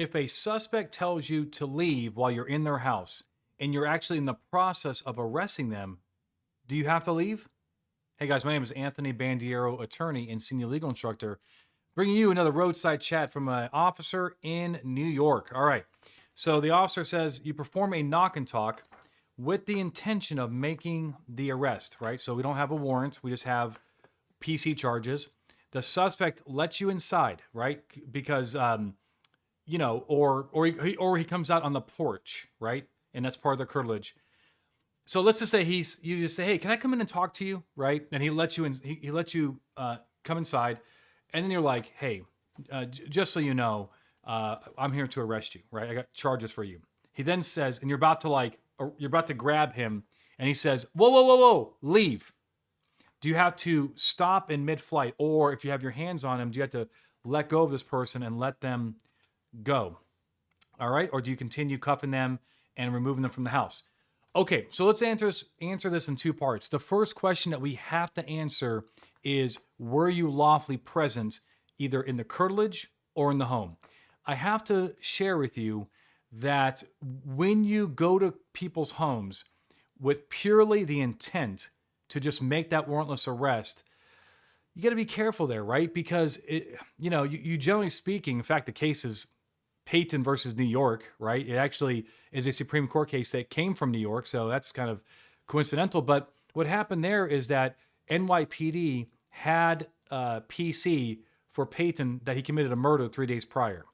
if a suspect tells you to leave while you're in their house and you're actually in the process of arresting them, do you have to leave? Hey guys, my name is Anthony Bandiero, attorney and senior legal instructor, bringing you another roadside chat from an officer in New York. All right. So the officer says you perform a knock and talk with the intention of making the arrest, right? So we don't have a warrant, we just have PC charges. The suspect lets you inside, right? Because or he comes out on the porch, right? And that's part of the curtilage. So let's just say you just say, hey, can I come in and talk to you, right? And he lets you in. He lets you come inside, and then you're like, hey, just so you know, I'm here to arrest you, right? I got charges for you. He then says, and you're about to grab him, and he says, whoa, whoa, whoa, whoa, leave. Do you have to stop in mid-flight, or if you have your hands on him, do you have to let go of this person and let them go? All right, or do you continue cuffing them and removing them from the house? Okay, so let's answer this in two parts. The first question that we have to answer is, were you lawfully present either in the curtilage or in the home? I have to share with you that when you go to people's homes with purely the intent to just make that warrantless arrest, you got to be careful there, right? Because you generally speaking, in fact, the case is Payton versus New York, right? It actually is a Supreme Court case that came from New York, so that's kind of coincidental. But what happened there is that NYPD had PC for Payton that he committed a murder 3 days prior.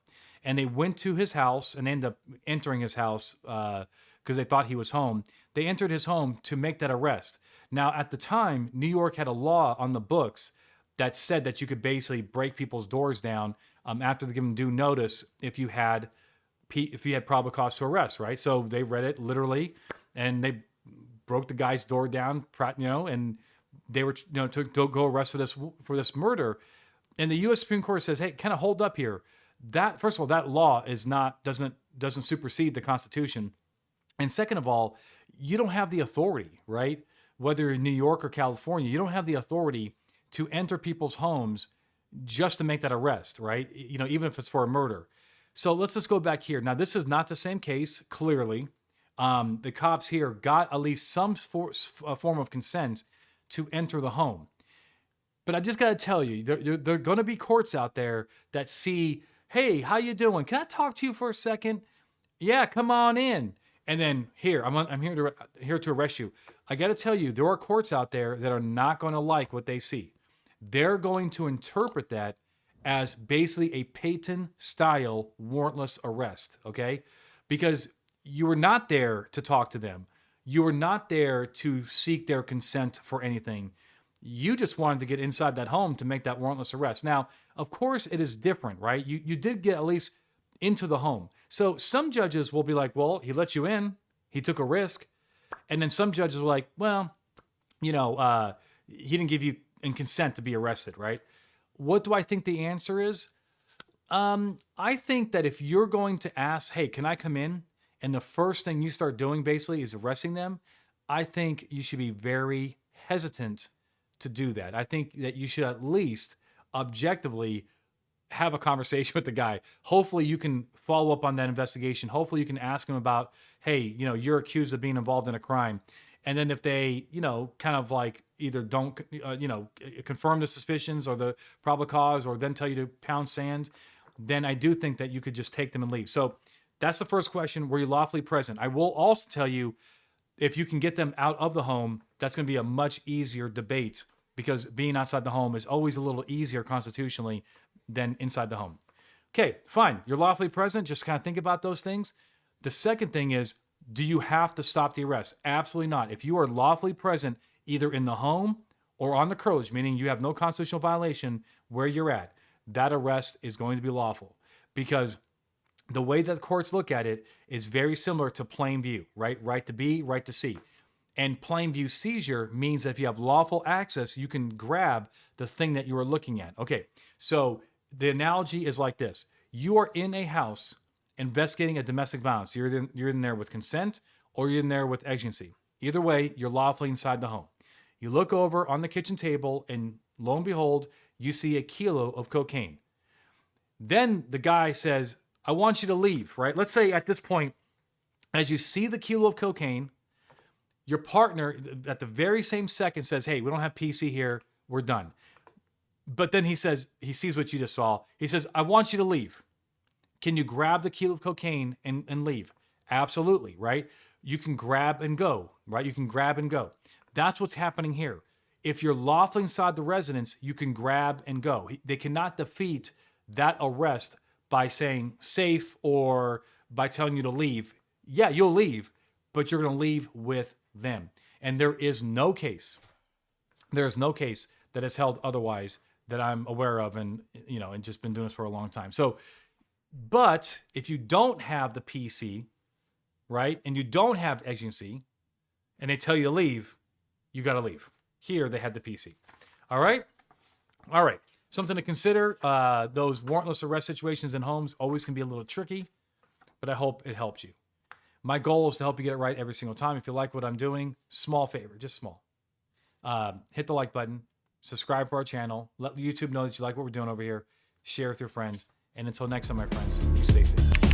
And they went to his house and ended up entering his house because they thought he was home. They entered his home to make that arrest. Now, at the time, New York had a law on the books that said that you could basically break people's doors down after they give them due notice if you had probable cause to arrest, right? So they read it literally, and they broke the guy's door down, and they were to go arrest for this murder. And the U.S. Supreme Court says, hey, kind of hold up here. That, first of all, that law doesn't supersede the Constitution, and second of all, you don't have the authority, right? Whether you're in New York or California, you don't have the authority to enter people's homes just to make that arrest, right? Even if it's for a murder. So let's just go back here. Now, this is not the same case, clearly. The cops here got at least some form of consent to enter the home. But I just got to tell you, there are going to be courts out there that see, hey, how you doing? Can I talk to you for a second? Yeah, come on in. And then I'm here to arrest you. I got to tell you, there are courts out there that are not going to like what they see. They're going to interpret that as basically a Payton-style warrantless arrest, okay? Because you were not there to talk to them. You were not there to seek their consent for anything. You just wanted to get inside that home to make that warrantless arrest. Now, of course, it is different, right? You did get at least into the home. So some judges will be like, well, he let you in. He took a risk. And then some judges were like, well, he didn't give you and consent to be arrested, right? What do I think the answer is? I think that if you're going to ask, hey, can I come in? And the first thing you start doing basically is arresting them, I think you should be very hesitant to do that. I think that you should at least objectively have a conversation with the guy. Hopefully you can follow up on that investigation. Hopefully you can ask him about, hey, you're accused of being involved in a crime. And then if they, kind of like either don't, confirm the suspicions or the probable cause, or then tell you to pound sand, then I do think that you could just take them and leave. So that's the first question. Were you lawfully present? I will also tell you, if you can get them out of the home, that's going to be a much easier debate, because being outside the home is always a little easier constitutionally than inside the home. Okay, fine. You're lawfully present. Just kind of think about those things. The second thing is, do you have to stop the arrest? Absolutely not. If you are lawfully present either in the home or on the curtilage, meaning you have no constitutional violation where you're at, that arrest is going to be lawful, because the way that courts look at it is very similar to plain view, right? Right to B, right to C. And plain view seizure means that if you have lawful access, you can grab the thing that you are looking at. Okay, so the analogy is like this. You are in a house investigating a domestic violence. You're in there with consent, or you're in there with exigency. Either way, you're lawfully inside the home. You look over on the kitchen table, and lo and behold, you see a kilo of cocaine. Then the guy says, I want you to leave, right? Let's say at this point, as you see the kilo of cocaine, your partner at the very same second says, hey, we don't have PC here. We're done. But then he sees what you just saw. He says, I want you to leave. Can you grab the kilo of cocaine and leave? Absolutely, right? You can grab and go, right? You can grab and go. That's what's happening here. If you're lawfully inside the residence, you can grab and go. They cannot defeat that arrest by saying safe or by telling you to leave. Yeah, you'll leave, but you're going to leave with them. And there is no case that has held otherwise that I'm aware of, and and just been doing this for a long time. So, but if you don't have the PC, right, and you don't have exigency, and they tell you to leave, you got to leave. Here they had the PC. All right. Something to consider. Those warrantless arrest situations in homes always can be a little tricky, but I hope it helps you. My goal is to help you get it right every single time. If you like what I'm doing, small favor, just small. Hit the like button, subscribe to our channel, let YouTube know that you like what we're doing over here, share with your friends, and until next time, my friends, you stay safe.